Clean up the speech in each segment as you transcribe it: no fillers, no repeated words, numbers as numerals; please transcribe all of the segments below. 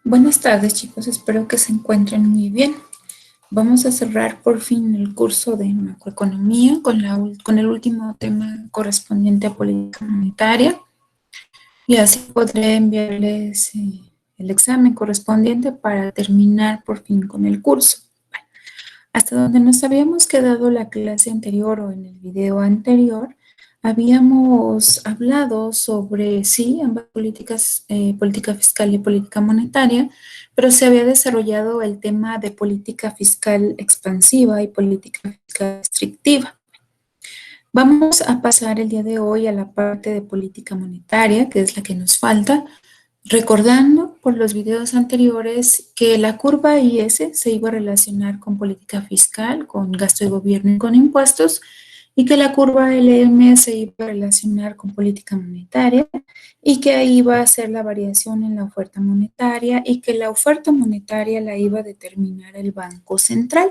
Buenas tardes, chicos. Espero que se encuentren muy bien. Vamos a cerrar por fin el curso de macroeconomía con el último tema correspondiente a política monetaria y así podré enviarles el examen correspondiente para terminar por fin con el curso. Hasta donde nos habíamos quedado la clase anterior o en el video anterior, habíamos hablado sobre, sí, ambas políticas, política fiscal y política monetaria, pero se había desarrollado el tema de política fiscal expansiva y política fiscal restrictiva. Vamos a pasar el día de hoy a la parte de política monetaria, que es la que nos falta, recordando por los videos anteriores que la curva IS se iba a relacionar con política fiscal, con gasto de gobierno y con impuestos, y que la curva LM se iba a relacionar con política monetaria y que ahí iba a ser la variación en la oferta monetaria y que la oferta monetaria la iba a determinar el Banco Central.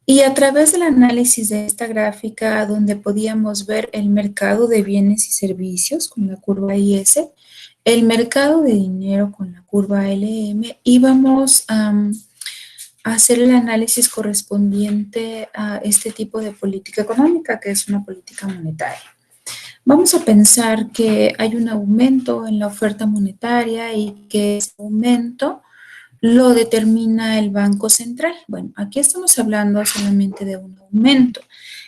Y a través del análisis de esta gráfica, donde podíamos ver el mercado de bienes y servicios con la curva IS, el mercado de dinero con la curva LM, íbamos a hacer el análisis correspondiente a este tipo de política económica, que es una política monetaria. Vamos a pensar que hay un aumento en la oferta monetaria y que ese aumento lo determina el Banco Central. Bueno, aquí estamos hablando solamente de un aumento.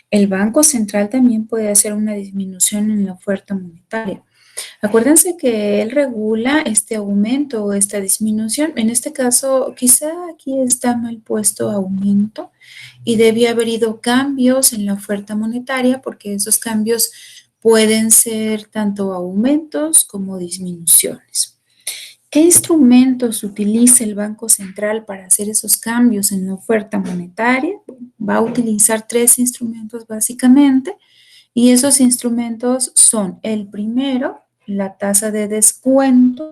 El Banco Central también puede hacer una disminución en la oferta monetaria. Acuérdense que él regula este aumento o esta disminución. En este caso, quizá aquí está mal puesto aumento y debía haber ido cambios en la oferta monetaria porque esos cambios pueden ser tanto aumentos como disminuciones. ¿Qué instrumentos utiliza el Banco Central para hacer esos cambios en la oferta monetaria? Va a utilizar tres instrumentos básicamente y esos instrumentos son el primero, la tasa de descuento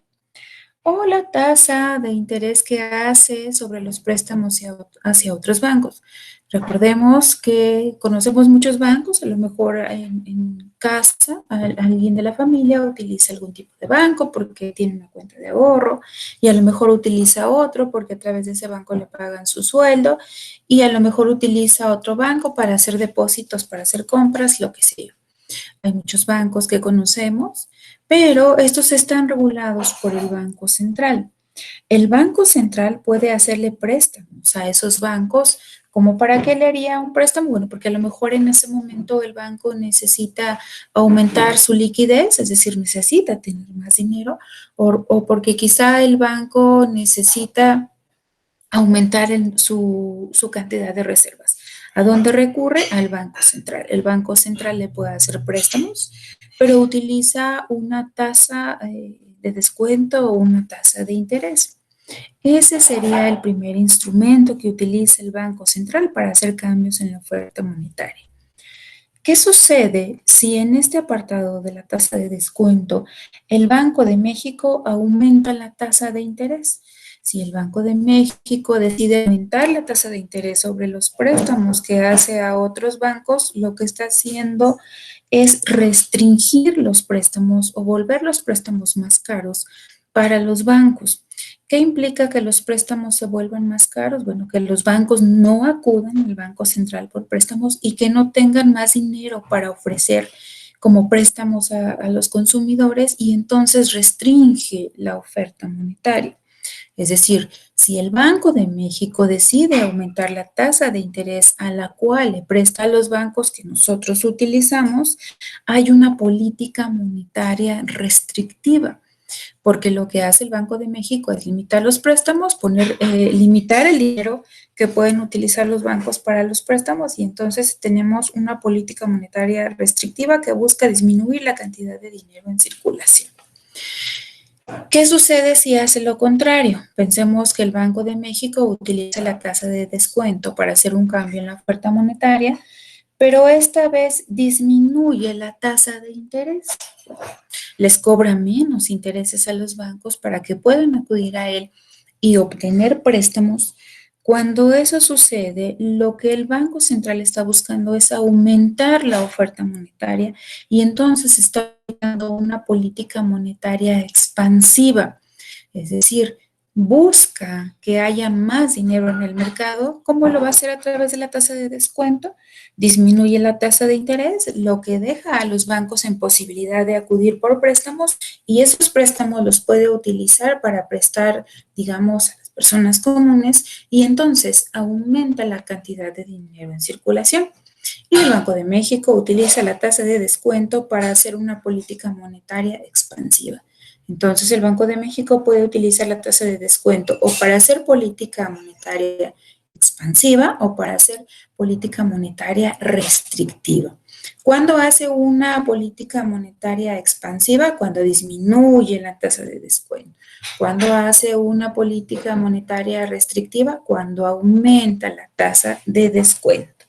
o la tasa de interés que hace sobre los préstamos hacia otros bancos. Recordemos que conocemos muchos bancos, a lo mejor en casa alguien de la familia utiliza algún tipo de banco porque tiene una cuenta de ahorro y a lo mejor utiliza otro porque a través de ese banco le pagan su sueldo y a lo mejor utiliza otro banco para hacer depósitos, para hacer compras, lo que sea. Hay muchos bancos que conocemos, pero estos están regulados por el Banco Central. El Banco Central puede hacerle préstamos a esos bancos. ¿Como para qué le haría un préstamo? Bueno, porque a lo mejor en ese momento el banco necesita aumentar su liquidez, es decir, necesita tener más dinero, o porque quizá el banco necesita aumentar su cantidad de reservas. ¿A dónde recurre? Al Banco Central. El Banco Central le puede hacer préstamos, pero utiliza una tasa de descuento o una tasa de interés. Ese sería el primer instrumento que utiliza el Banco Central para hacer cambios en la oferta monetaria. ¿Qué sucede si en este apartado de la tasa de descuento el Banco de México aumenta la tasa de interés? Si el Banco de México decide aumentar la tasa de interés sobre los préstamos que hace a otros bancos, lo que está haciendo es restringir los préstamos o volver los préstamos más caros para los bancos. ¿Qué implica que los préstamos se vuelvan más caros? Bueno, que los bancos no acudan al Banco Central por préstamos y que no tengan más dinero para ofrecer como préstamos a los consumidores y entonces restringe la oferta monetaria. Es decir, si el Banco de México decide aumentar la tasa de interés a la cual le presta a los bancos que nosotros utilizamos, hay una política monetaria restrictiva porque lo que hace el Banco de México es limitar los préstamos, limitar el dinero que pueden utilizar los bancos para los préstamos y entonces tenemos una política monetaria restrictiva que busca disminuir la cantidad de dinero en circulación. ¿Qué sucede si hace lo contrario? Pensemos que el Banco de México utiliza la tasa de descuento para hacer un cambio en la oferta monetaria, pero esta vez disminuye la tasa de interés. Les cobra menos intereses a los bancos para que puedan acudir a él y obtener préstamos. Cuando eso sucede, lo que el Banco Central está buscando es aumentar la oferta monetaria y entonces está dando una política monetaria expansiva, es decir, busca que haya más dinero en el mercado, ¿cómo lo va a hacer a través de la tasa de descuento? Disminuye la tasa de interés, lo que deja a los bancos en posibilidad de acudir por préstamos y esos préstamos los puede utilizar para prestar, digamos, a las personas comunes y entonces aumenta la cantidad de dinero en circulación. Y el Banco de México utiliza la tasa de descuento para hacer una política monetaria expansiva. Entonces, el Banco de México puede utilizar la tasa de descuento o para hacer política monetaria expansiva o para hacer política monetaria restrictiva. ¿Cuándo hace una política monetaria expansiva? Cuando disminuye la tasa de descuento. ¿Cuándo hace una política monetaria restrictiva? Cuando aumenta la tasa de descuento.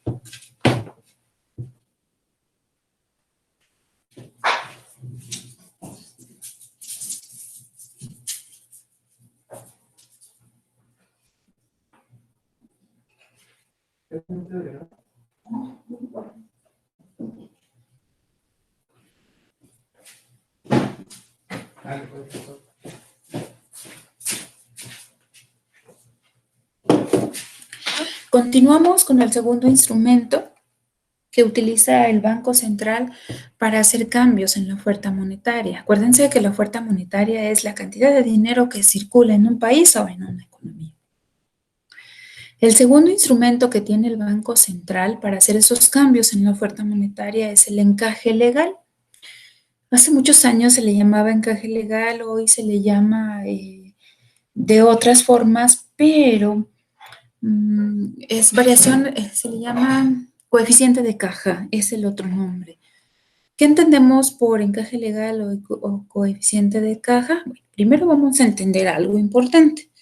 Continuamos con el segundo instrumento que utiliza el Banco Central para hacer cambios en la oferta monetaria. Acuérdense que la oferta monetaria es la cantidad de dinero que circula en un país o en una economía. El segundo instrumento que tiene el Banco Central para hacer esos cambios en la oferta monetaria es el encaje legal. Hace muchos años se le llamaba encaje legal, hoy se le llama de otras formas, pero es variación, se le llama coeficiente de caja, es el otro nombre. ¿Qué entendemos por encaje legal o coeficiente de caja? Bueno, primero vamos a entender algo importante.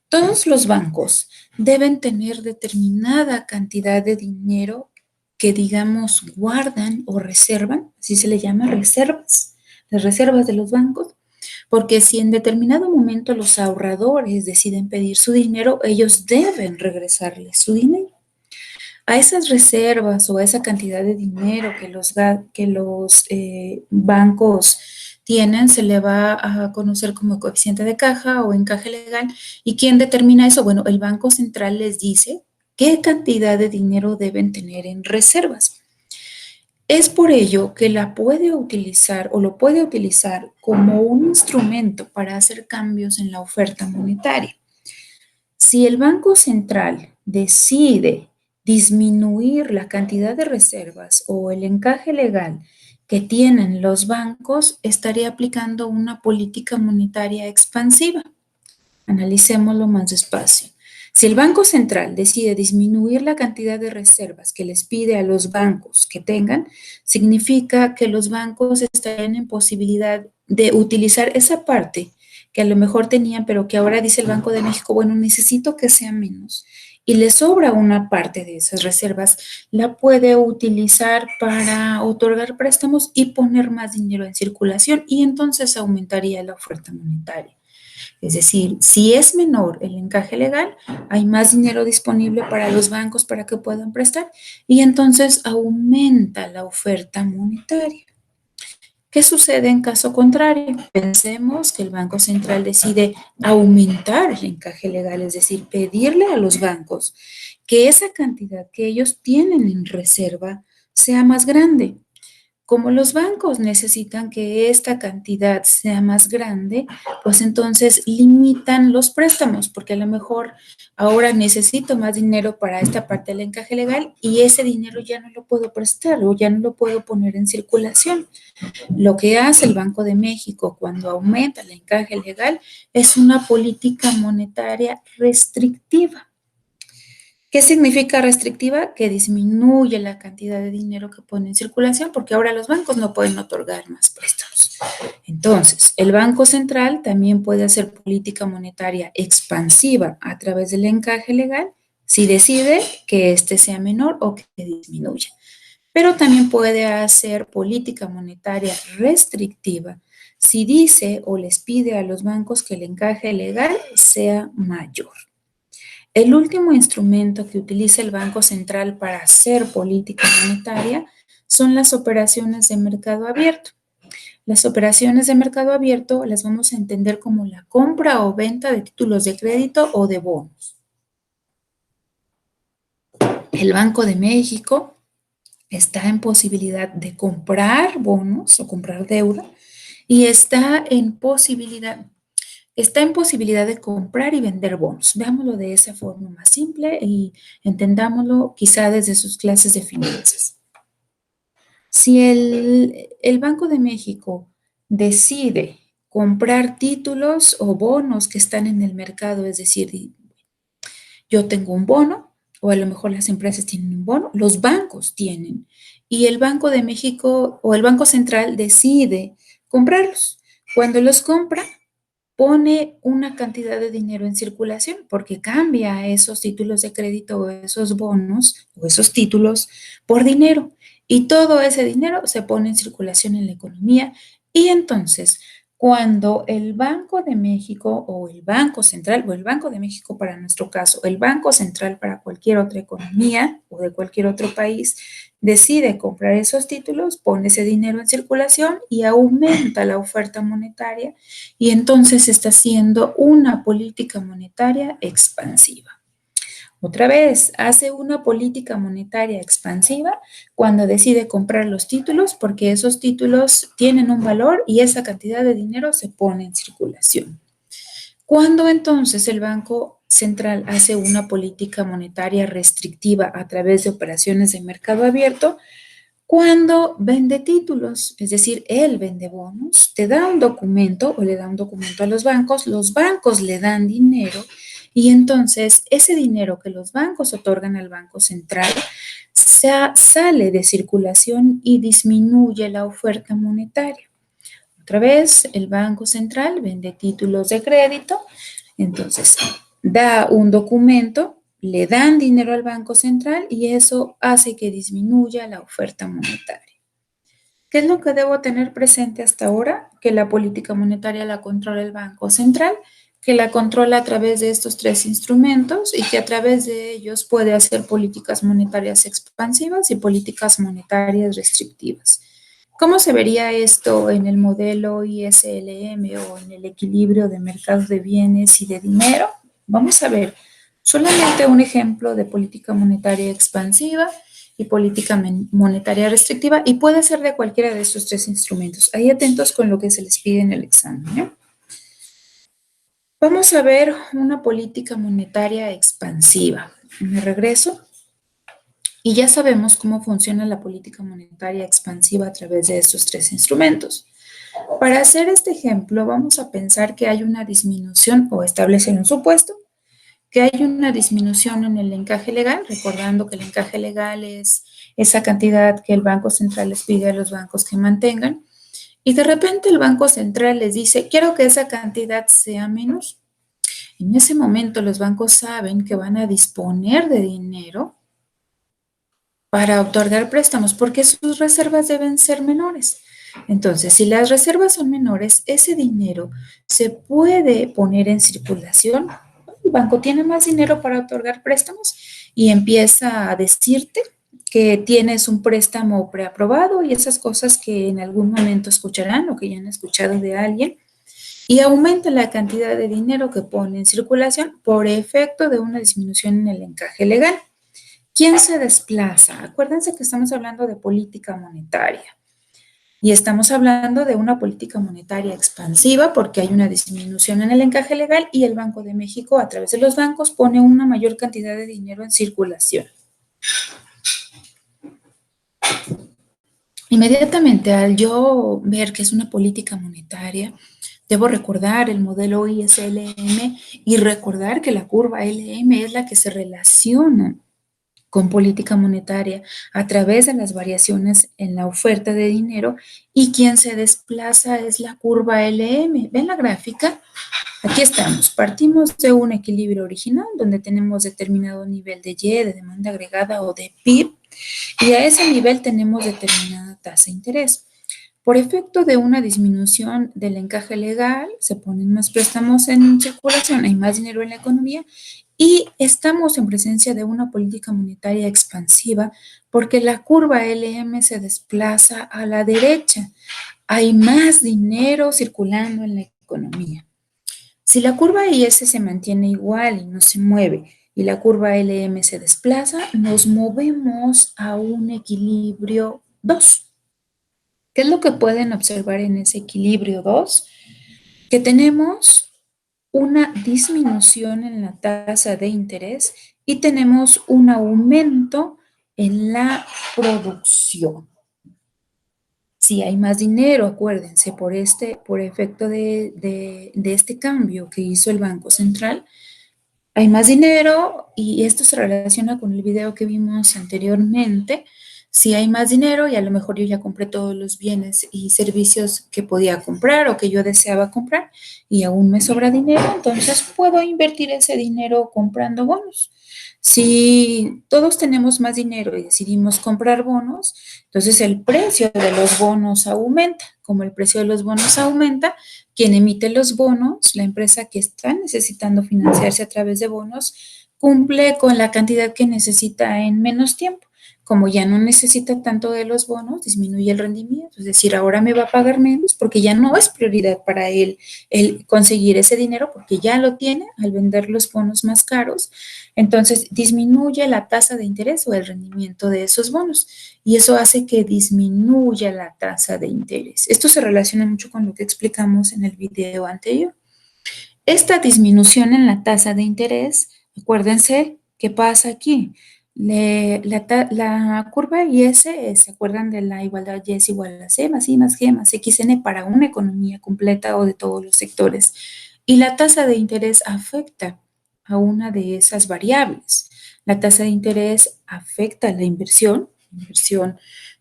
Todos los bancos deben tener determinada cantidad de dinero que, digamos, guardan o reservan, así se le llama reservas, las reservas de los bancos, porque si en determinado momento los ahorradores deciden pedir su dinero, ellos deben regresarles su dinero. A esas reservas o a esa cantidad de dinero que los bancos tienen se le va a conocer como coeficiente de caja o encaje legal. ¿Y quién determina eso? Bueno, el Banco Central les dice qué cantidad de dinero deben tener en reservas. Es por ello que la puede utilizar o lo puede utilizar como un instrumento para hacer cambios en la oferta monetaria. Si el Banco Central decide disminuir la cantidad de reservas o el encaje legal que tienen los bancos, estaría aplicando una política monetaria expansiva. Analicémoslo más despacio. Si el Banco Central decide disminuir la cantidad de reservas que les pide a los bancos que tengan, significa que los bancos estarían en posibilidad de utilizar esa parte que a lo mejor tenían, pero que ahora dice el Banco de México, bueno, necesito que sea menos, y le sobra una parte de esas reservas, la puede utilizar para otorgar préstamos y poner más dinero en circulación, y entonces aumentaría la oferta monetaria. Es decir, si es menor el encaje legal, hay más dinero disponible para los bancos para que puedan prestar y entonces aumenta la oferta monetaria. ¿Qué sucede en caso contrario? Pensemos que el Banco Central decide aumentar el encaje legal, es decir, pedirle a los bancos que esa cantidad que ellos tienen en reserva sea más grande. Como los bancos necesitan que esta cantidad sea más grande, pues entonces limitan los préstamos, porque a lo mejor ahora necesito más dinero para esta parte del encaje legal y ese dinero ya no lo puedo prestar o ya no lo puedo poner en circulación. Lo que hace el Banco de México cuando aumenta el encaje legal es una política monetaria restrictiva. ¿Qué significa restrictiva? Que disminuye la cantidad de dinero que pone en circulación porque ahora los bancos no pueden otorgar más préstamos. Entonces, el Banco Central también puede hacer política monetaria expansiva a través del encaje legal si decide que éste sea menor o que disminuya. Pero también puede hacer política monetaria restrictiva si dice o les pide a los bancos que el encaje legal sea mayor. El último instrumento que utiliza el Banco Central para hacer política monetaria son las operaciones de mercado abierto. Las operaciones de mercado abierto las vamos a entender como la compra o venta de títulos de crédito o de bonos. El Banco de México está en posibilidad de comprar bonos o comprar deuda y está en posibilidad de comprar y vender bonos. Veámoslo de esa forma más simple y entendámoslo quizá desde sus clases de finanzas. Si el Banco de México decide comprar títulos o bonos que están en el mercado, es decir, yo tengo un bono, o a lo mejor las empresas tienen un bono, los bancos tienen, y el Banco de México o el Banco Central decide comprarlos. Cuando los compra, pone una cantidad de dinero en circulación porque cambia esos títulos de crédito o esos bonos o esos títulos por dinero. Y todo ese dinero se pone en circulación en la economía. Y entonces, cuando el Banco de México o el Banco Central, o el Banco de México para nuestro caso, el Banco Central para cualquier otra economía o de cualquier otro país, decide comprar esos títulos, pone ese dinero en circulación y aumenta la oferta monetaria y entonces está haciendo una política monetaria expansiva. Otra vez, hace una política monetaria expansiva cuando decide comprar los títulos porque esos títulos tienen un valor y esa cantidad de dinero se pone en circulación. Cuando entonces el Banco Central hace una política monetaria restrictiva a través de operaciones de mercado abierto, cuando vende títulos, es decir, él vende bonos, te da un documento o le da un documento a los bancos le dan dinero y entonces ese dinero que los bancos otorgan al Banco Central sale de circulación y disminuye la oferta monetaria. Otra vez, el Banco Central vende títulos de crédito, entonces da un documento, le dan dinero al Banco Central y eso hace que disminuya la oferta monetaria. ¿Qué es lo que debo tener presente hasta ahora? Que la política monetaria la controla el Banco Central, que la controla a través de estos tres instrumentos y que a través de ellos puede hacer políticas monetarias expansivas y políticas monetarias restrictivas. ¿Cómo se vería esto en el modelo ISLM o en el equilibrio de mercados de bienes y de dinero? Vamos a ver solamente un ejemplo de política monetaria expansiva y política monetaria restrictiva y puede ser de cualquiera de estos tres instrumentos. Ahí atentos con lo que se les pide en el examen, ¿eh? Vamos a ver una política monetaria expansiva. Me regreso. Y ya sabemos cómo funciona la política monetaria expansiva a través de estos tres instrumentos. Para hacer este ejemplo, vamos a pensar que hay una disminución o establecer un supuesto, que hay una disminución en el encaje legal, recordando que el encaje legal es esa cantidad que el Banco Central les pide a los bancos que mantengan, y de repente el Banco Central les dice, quiero que esa cantidad sea menos. En ese momento los bancos saben que van a disponer de dinero para otorgar préstamos, porque sus reservas deben ser menores. Entonces, si las reservas son menores, ese dinero se puede poner en circulación. El banco tiene más dinero para otorgar préstamos y empieza a decirte que tienes un préstamo preaprobado y esas cosas que en algún momento escucharán o que ya han escuchado de alguien y aumenta la cantidad de dinero que pone en circulación por efecto de una disminución en el encaje legal. ¿Quién se desplaza? Acuérdense que estamos hablando de política monetaria y estamos hablando de una política monetaria expansiva porque hay una disminución en el encaje legal y el Banco de México a través de los bancos pone una mayor cantidad de dinero en circulación. Inmediatamente al yo ver que es una política monetaria, debo recordar el modelo ISLM y recordar que la curva LM es la que se relaciona con política monetaria a través de las variaciones en la oferta de dinero y quien se desplaza es la curva LM. ¿Ven la gráfica? Aquí estamos. Partimos de un equilibrio original donde tenemos determinado nivel de Y, de demanda agregada o de PIB y a ese nivel tenemos determinada tasa de interés. Por efecto de una disminución del encaje legal, se ponen más préstamos en circulación, hay más dinero en la economía y estamos en presencia de una política monetaria expansiva porque la curva LM se desplaza a la derecha. hay más dinero circulando en la economía. Si la curva IS se mantiene igual y no se mueve, y la curva LM se desplaza, nos movemos a un equilibrio 2. ¿Qué es lo que pueden observar en ese equilibrio 2? Que tenemos una disminución en la tasa de interés y tenemos un aumento en la producción. Si hay más dinero, acuérdense, por efecto de este cambio que hizo el Banco Central, hay más dinero y esto se relaciona con el video que vimos anteriormente. Si hay más dinero y a lo mejor yo ya compré todos los bienes y servicios que podía comprar o que yo deseaba comprar y aún me sobra dinero, entonces puedo invertir ese dinero comprando bonos. Si todos tenemos más dinero y decidimos comprar bonos, entonces el precio de los bonos aumenta. Como el precio de los bonos aumenta, quien emite los bonos, la empresa que está necesitando financiarse a través de bonos, cumple con la cantidad que necesita en menos tiempo. Como ya no necesita tanto de los bonos, disminuye el rendimiento. Es decir, ahora me va a pagar menos porque ya no es prioridad para él el conseguir ese dinero porque ya lo tiene al vender los bonos más caros. Entonces, disminuye la tasa de interés o el rendimiento de esos bonos y eso hace que disminuya la tasa de interés. Esto se relaciona mucho con lo que explicamos en el video anterior. Esta disminución en la tasa de interés, acuérdense qué pasa aquí. La curva IS, ¿se acuerdan de la igualdad Y es igual a C más I más G más XN para una economía completa o de todos los sectores? Y la tasa de interés afecta a una de esas variables. La tasa de interés afecta a la inversión,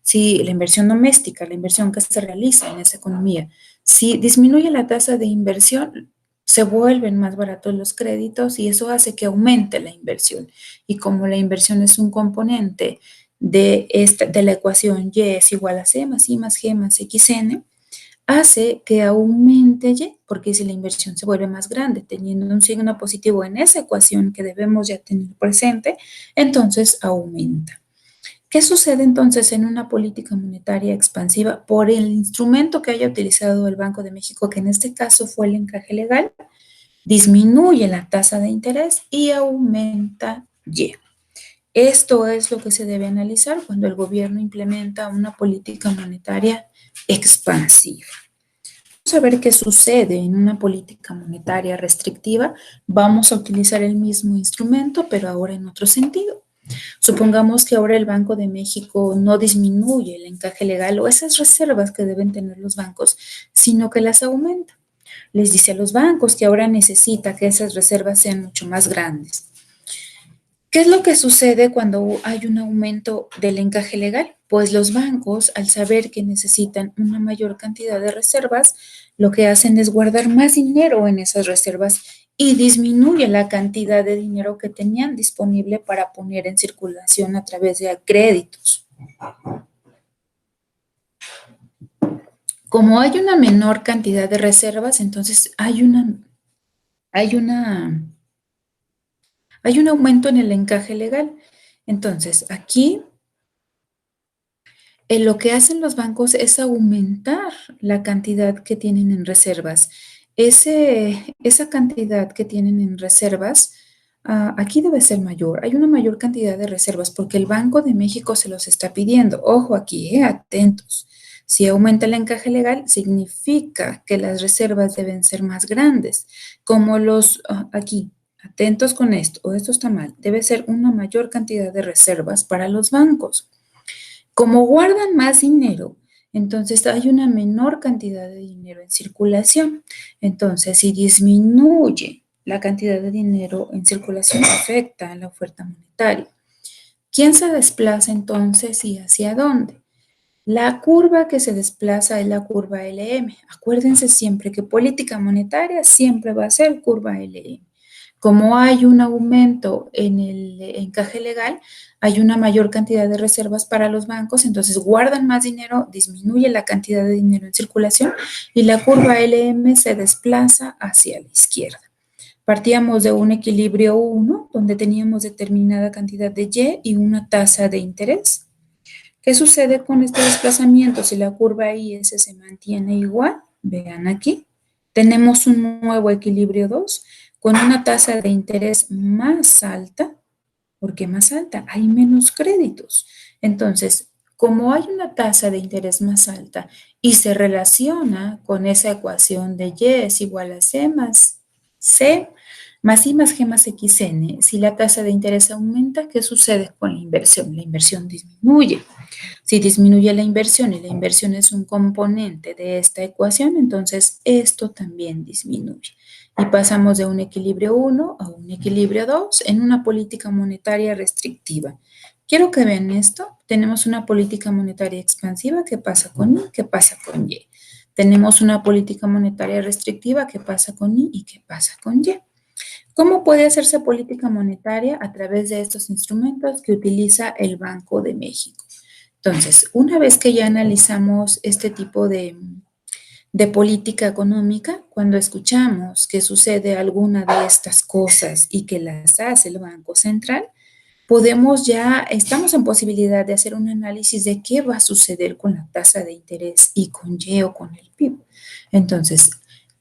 sí, la inversión doméstica, la inversión que se realiza en esa economía. Si disminuye la tasa de inversión, se vuelven más baratos los créditos y eso hace que aumente la inversión. Y como la inversión es un componente de la ecuación Y es igual a C más I más G más XN, hace que aumente Y, porque si la inversión se vuelve más grande, teniendo un signo positivo en esa ecuación que debemos ya tener presente, entonces aumenta. ¿Qué sucede entonces en una política monetaria expansiva por el instrumento que haya utilizado el Banco de México, que en este caso fue el encaje legal? Disminuye la tasa de interés y aumenta Y. Esto es lo que se debe analizar cuando el gobierno implementa una política monetaria expansiva. Vamos a ver qué sucede en una política monetaria restrictiva. Vamos a utilizar el mismo instrumento, pero ahora en otro sentido. Supongamos que ahora el Banco de México no disminuye el encaje legal o esas reservas que deben tener los bancos, sino que las aumenta. Les dice a los bancos que ahora necesita que esas reservas sean mucho más grandes. ¿Qué es lo que sucede cuando hay un aumento del encaje legal? Pues los bancos, al saber que necesitan una mayor cantidad de reservas, lo que hacen es guardar más dinero en esas reservas y disminuye la cantidad de dinero que tenían disponible para poner en circulación a través de créditos. Como hay una menor cantidad de reservas, entonces hay un aumento en el encaje legal. Entonces, aquí lo que hacen los bancos es aumentar la cantidad que tienen en reservas. Esa cantidad que tienen en reservas, aquí debe ser mayor. Hay una mayor cantidad de reservas porque el Banco de México se los está pidiendo. Ojo aquí, atentos. Si aumenta el encaje legal, significa que las reservas deben ser más grandes. Como aquí, atentos con esto, o esto está mal, debe ser una mayor cantidad de reservas para los bancos. Como guardan más dinero, entonces hay una menor cantidad de dinero en circulación. Entonces, si disminuye la cantidad de dinero en circulación, afecta a la oferta monetaria. ¿Quién se desplaza entonces y hacia dónde? La curva que se desplaza es la curva LM. Acuérdense siempre que política monetaria siempre va a ser curva LM. Como hay un aumento en el encaje legal, hay una mayor cantidad de reservas para los bancos, entonces guardan más dinero, disminuye la cantidad de dinero en circulación y la curva LM se desplaza hacia la izquierda. Partíamos de un equilibrio 1, donde teníamos determinada cantidad de Y y una tasa de interés. ¿Qué sucede con este desplazamiento? Si la curva IS se mantiene igual, vean aquí, tenemos un nuevo equilibrio 2 con una tasa de interés más alta. ¿Por qué más alta? Hay menos créditos. Entonces, como hay una tasa de interés más alta y se relaciona con esa ecuación de Y es igual a C más C más I más G más XN, si la tasa de interés aumenta, ¿qué sucede con la inversión? La inversión disminuye. Si disminuye la inversión y la inversión es un componente de esta ecuación, entonces esto también disminuye. Y pasamos de un equilibrio 1 a un equilibrio 2 en una política monetaria restrictiva. Quiero que vean esto. Tenemos una política monetaria expansiva. ¿Qué pasa con I? ¿Qué pasa con Y? Tenemos una política monetaria restrictiva. ¿Qué pasa con I? ¿Y qué pasa con Y? ¿Cómo puede hacerse política monetaria? A través de estos instrumentos que utiliza el Banco de México. Entonces, una vez que ya analizamos este tipo de política económica, cuando escuchamos que sucede alguna de estas cosas y que las hace el Banco Central, estamos en posibilidad de hacer un análisis de qué va a suceder con la tasa de interés y con Y o con el PIB. Entonces,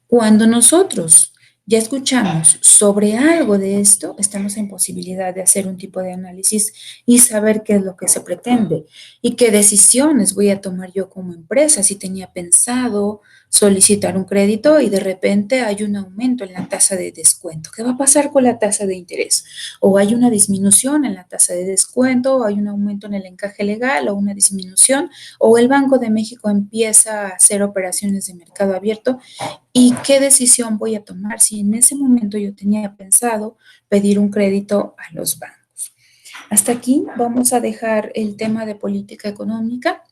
cuando nosotros ya escuchamos sobre algo de esto, estamos en posibilidad de hacer un tipo de análisis y saber qué es lo que se pretende y qué decisiones voy a tomar yo como empresa. Si tenía pensado solicitar un crédito y de repente hay un aumento en la tasa de descuento, ¿qué va a pasar con la tasa de interés? O hay una disminución en la tasa de descuento, o hay un aumento en el encaje legal, o una disminución, o el Banco de México empieza a hacer operaciones de mercado abierto. ¿Y qué decisión voy a tomar si en ese momento yo tenía pensado pedir un crédito a los bancos? Hasta aquí vamos a dejar el tema de política económica.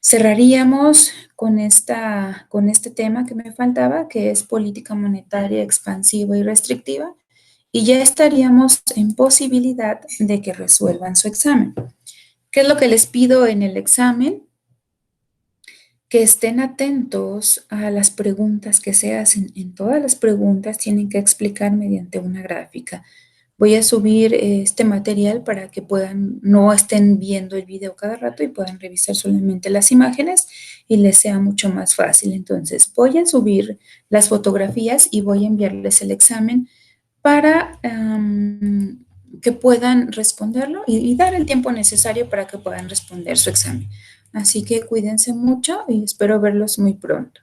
Cerraríamos con este tema que me faltaba, que es política monetaria expansiva y restrictiva, y ya estaríamos en posibilidad de que resuelvan su examen. ¿Qué es lo que les pido en el examen? Que estén atentos a las preguntas que se hacen. En todas las preguntas tienen que explicar mediante una gráfica. Voy a subir este material para que no estén viendo el video cada rato y puedan revisar solamente las imágenes y les sea mucho más fácil. Entonces, voy a subir las fotografías y voy a enviarles el examen para que puedan responderlo y dar el tiempo necesario para que puedan responder su examen. Así que cuídense mucho y espero verlos muy pronto.